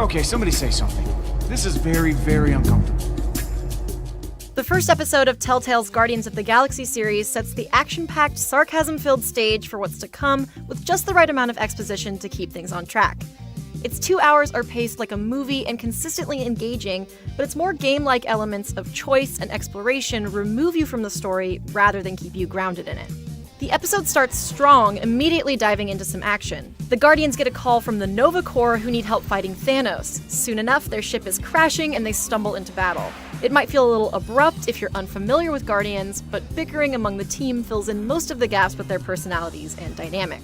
Okay, somebody say something. This is very, very uncomfortable. The first episode of Telltale's Guardians of the Galaxy series sets the action-packed, sarcasm-filled stage for what's to come with just the right amount of exposition to keep things on track. Its 2 hours are paced like a movie and consistently engaging, but its more game-like elements of choice and exploration remove you from the story rather than keep you grounded in it. The episode starts strong, immediately diving into some action. The Guardians get a call from the Nova Corps who need help fighting Thanos. Soon enough, their ship is crashing and they stumble into battle. It might feel a little abrupt if you're unfamiliar with Guardians, but bickering among the team fills in most of the gaps with their personalities and dynamic.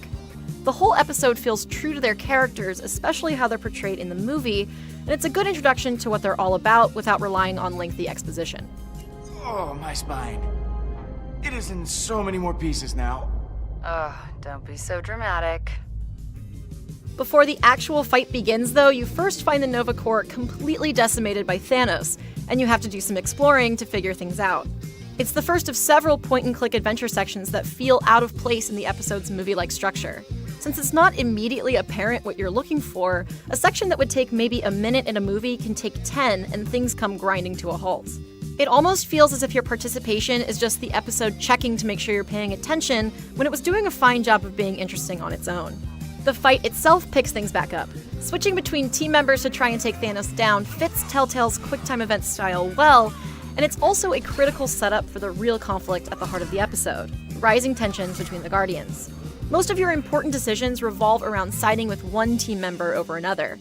The whole episode feels true to their characters, especially how they're portrayed in the movie, and it's a good introduction to what they're all about without relying on lengthy exposition. Oh, my spine. It is in so many more pieces now. Don't be so dramatic. Before the actual fight begins, though, you first find the Nova Corps completely decimated by Thanos, and you have to do some exploring to figure things out. It's the first of several point-and-click adventure sections that feel out of place in the episode's movie-like structure. Since it's not immediately apparent what you're looking for, a section that would take maybe a minute in a movie can take 10 and things come grinding to a halt. It almost feels as if your participation is just the episode checking to make sure you're paying attention when it was doing a fine job of being interesting on its own. The fight itself picks things back up. Switching between team members to try and take Thanos down fits Telltale's quick-time event style well, and it's also a critical setup for the real conflict at the heart of the episode, rising tensions between the Guardians. Most of your important decisions revolve around siding with one team member over another.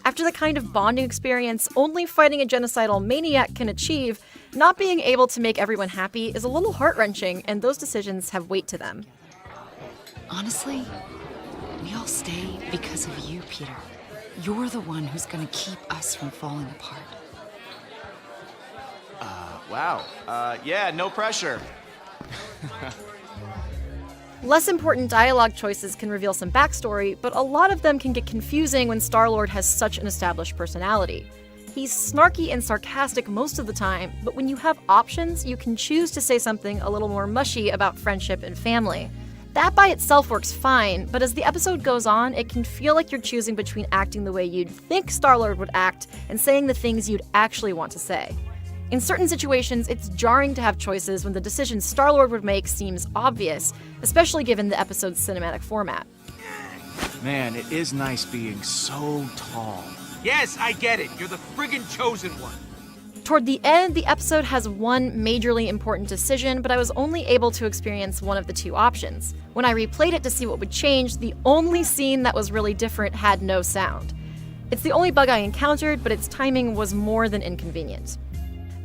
After the kind of bonding experience only fighting a genocidal maniac can achieve, not being able to make everyone happy is a little heart-wrenching, and those decisions have weight to them. Honestly, we all stay because of you, Peter. You're the one who's gonna keep us from falling apart. Wow. Yeah, no pressure. Less important dialogue choices can reveal some backstory, but a lot of them can get confusing when Star-Lord has such an established personality. He's snarky and sarcastic most of the time, but when you have options, you can choose to say something a little more mushy about friendship and family. That by itself works fine, but as the episode goes on, it can feel like you're choosing between acting the way you'd think Star-Lord would act and saying the things you'd actually want to say. In certain situations, it's jarring to have choices when the decision Star-Lord would make seems obvious, especially given the episode's cinematic format. Man, it is nice being so tall. Yes, I get it. You're the friggin' chosen one. Toward the end, the episode has one majorly important decision, but I was only able to experience one of the two options. When I replayed it to see what would change, the only scene that was really different had no sound. It's the only bug I encountered, but its timing was more than inconvenient.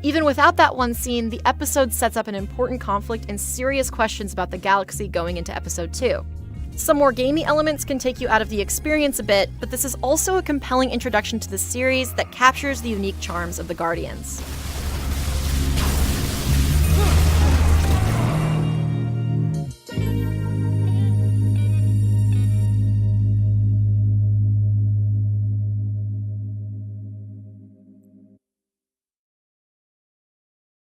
Even without that one scene, the episode sets up an important conflict and serious questions about the galaxy going into episode 2. Some more gamey elements can take you out of the experience a bit, but this is also a compelling introduction to the series that captures the unique charms of the Guardians.